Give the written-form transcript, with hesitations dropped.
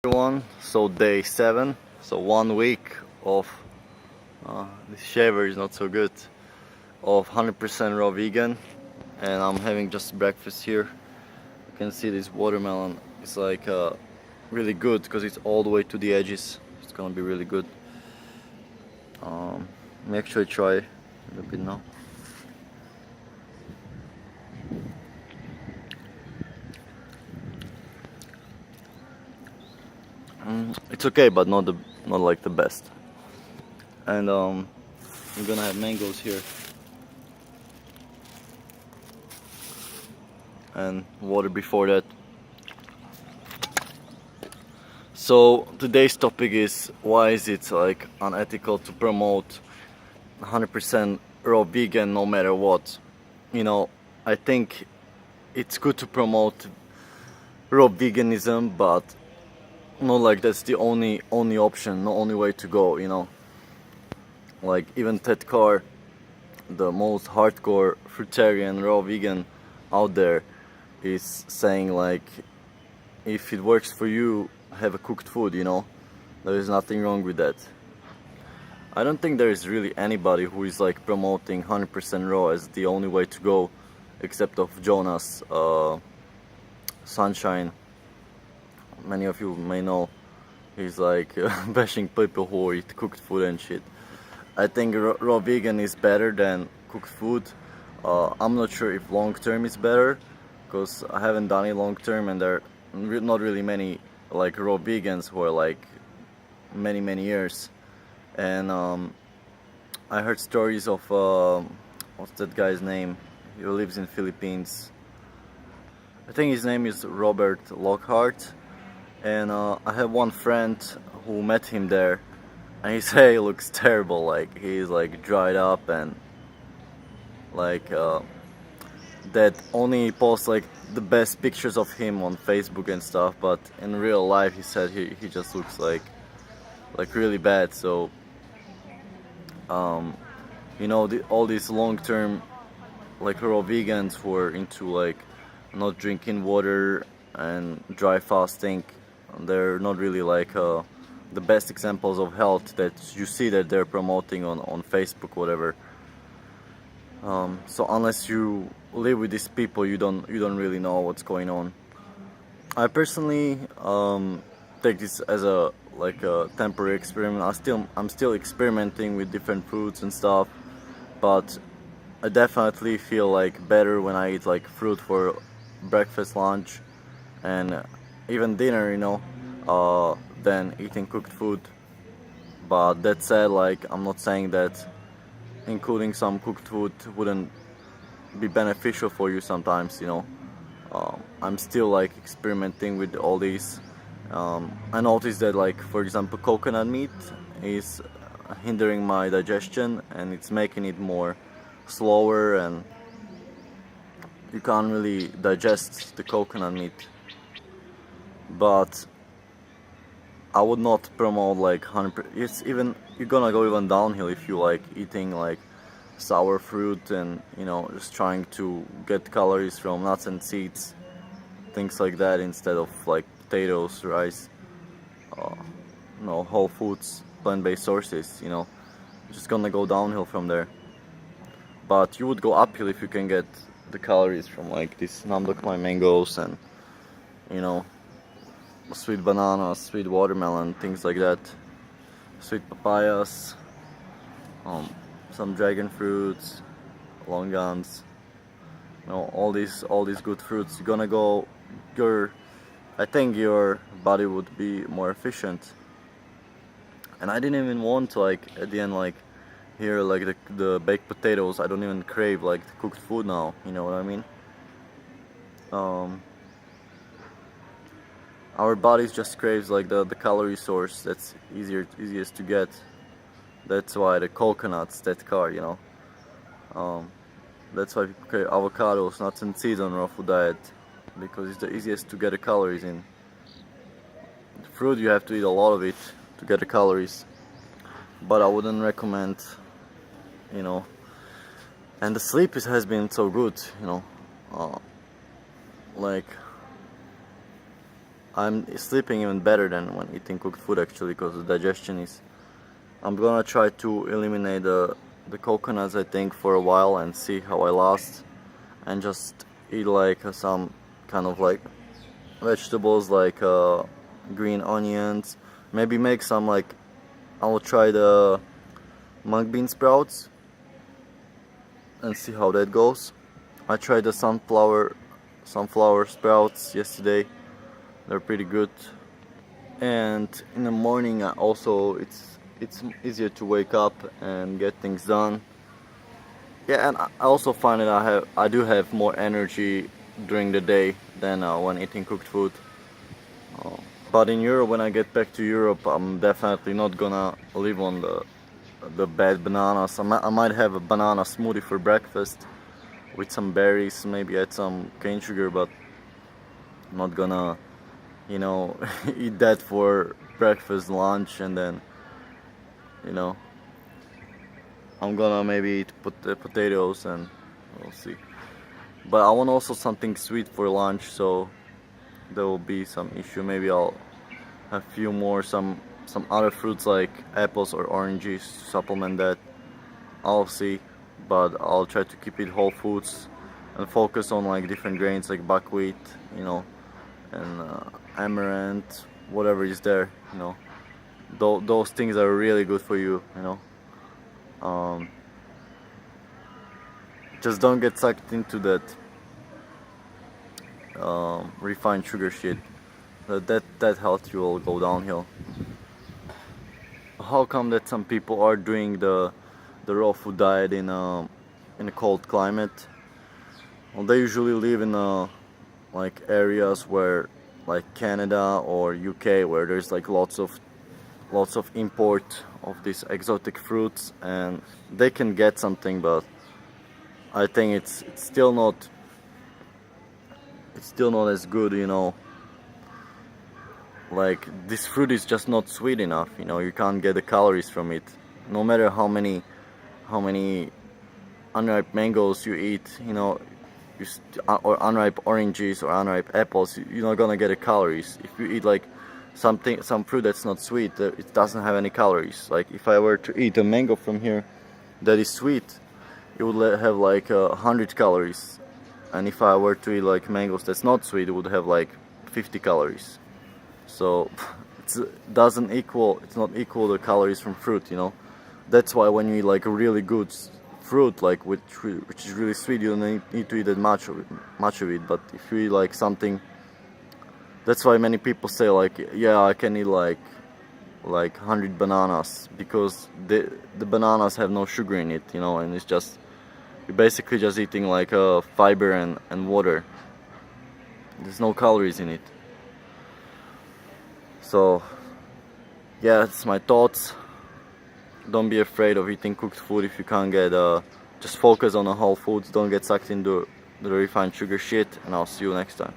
Everyone, so day 7, so 1 week of this shaver is not so good, of 100% raw vegan, and I'm having just breakfast here. You can see this watermelon is like really good because it's all the way to the edges. It's gonna be really good. Let me actually try a little bit now. It's okay, but not like the best. And I'm gonna have mangoes here and water before that. So today's topic is why is it like unethical to promote 100% raw vegan no matter what. I think it's good to promote raw veganism, but not like that's the only option, the only way to go. Like even Ted Carr, the most hardcore fruitarian raw vegan out there, is saying like if it works for you, have a cooked food. There is nothing wrong with that. I don't think there is really anybody who is like promoting 100% raw as the only way to go, except of Jonas Sunshine. Many of you may know he's like bashing people who eat cooked food and shit. I think raw vegan is better than cooked food. I'm not sure if long term is better, because I haven't done it long term, and there are not really many like raw vegans who are like many years. And I heard stories of what's that guy's name? He lives in Philippines. I think his name is Robert Lockhart. And I have one friend who met him there, and he said he looks terrible. Like he's like dried up and like that only posts like the best pictures of him on Facebook and stuff. But in real life, he said he just looks like really bad. So all these long-term like raw vegans who are into like not drinking water and dry fasting, they're not really like the best examples of health that you see that they're promoting on Facebook, whatever. So unless you live with these people, you don't really know what's going on. I personally take this as a temporary experiment. I'm still experimenting with different fruits and stuff, but I definitely feel like better when I eat like fruit for breakfast, lunch, and even dinner, than eating cooked food. But that said, like I'm not saying that including some cooked food wouldn't be beneficial for you sometimes. I'm still like experimenting with all these. I noticed that like for example coconut meat is hindering my digestion, and it's making it more slower, and you can't really digest the coconut meat. But I would not promote like 100%. It's even you're gonna go even downhill if you like eating like sour fruit and just trying to get calories from nuts and seeds, things like that, instead of like potatoes, rice, whole foods, plant-based sources. Just gonna go downhill from there. But you would go uphill if you can get the calories from like these namdokmai mangoes and sweet bananas, sweet watermelon, things like that, sweet papayas, some dragon fruits, longans, all these good fruits. I think your body would be more efficient. And I didn't even want to like at the end like here like the baked potatoes. I don't even crave like the cooked food now. You know what I mean? Our bodies just craves like the calorie source that's easiest to get. That's why the coconuts, that car. That's why people crave avocados, nuts and seeds on raw food diet, because it's the easiest to get the calories in. The fruit, you have to eat a lot of it to get the calories, but I wouldn't recommend. And the sleep has been so good. Like I'm sleeping even better than when eating cooked food actually, because the digestion is. I'm gonna try to eliminate the coconuts, I think, for a while and see how I last, and just eat like some kind of like vegetables like green onions. Maybe make some like, I will try the mung bean sprouts and see how that goes. I tried the sunflower sprouts yesterday. They're pretty good. And in the morning also it's easier to wake up and get things done. Yeah, and I also find that I do have more energy during the day than when eating cooked food. But in Europe, when I get back to Europe, I'm definitely not gonna live on the bad bananas. I might have a banana smoothie for breakfast with some berries, maybe add some cane sugar, but I'm not gonna, you know, eat that for breakfast, lunch, and then, you know, I'm gonna maybe eat potatoes, and we'll see. But I want also something sweet for lunch, so there will be some issue. Maybe I'll have few more some other fruits like apples or oranges to supplement that. I'll see, but I'll try to keep it whole foods and focus on like different grains like buckwheat, you know, and amaranth, whatever is there, you know. Those things are really good for you, you know. Just don't get sucked into that refined sugar shit. That health will go downhill. How come that some people are doing the raw food diet in a cold climate? Well, they usually live in like areas where, like Canada or UK, where there's like lots of import of these exotic fruits, and they can get something, but I think it's still not as good, you know. Like, this fruit is just not sweet enough, you know. You can't get the calories from it, no matter how many unripe mangoes you eat, you know, or unripe oranges or unripe apples. You're not gonna get the calories. If you eat like some fruit that's not sweet, it doesn't have any calories. Like, if I were to eat a mango from here that is sweet, it would have like 100 calories, and if I were to eat like mangoes that's not sweet, it would have like 50 calories. So it's not equal the calories from fruit, you know. That's why when you eat like a really good fruit, like which is really sweet, you don't need to eat that much of it. But if you eat like something, that's why many people say like, yeah, I can eat like 100 bananas, because the bananas have no sugar in it, you know, and it's just, you're basically just eating like fiber and water. There's no calories in it. So yeah, that's my thoughts. Don't be afraid of eating cooked food if you can't get just focus on the whole foods. Don't get sucked into the refined sugar shit, and I'll see you next time.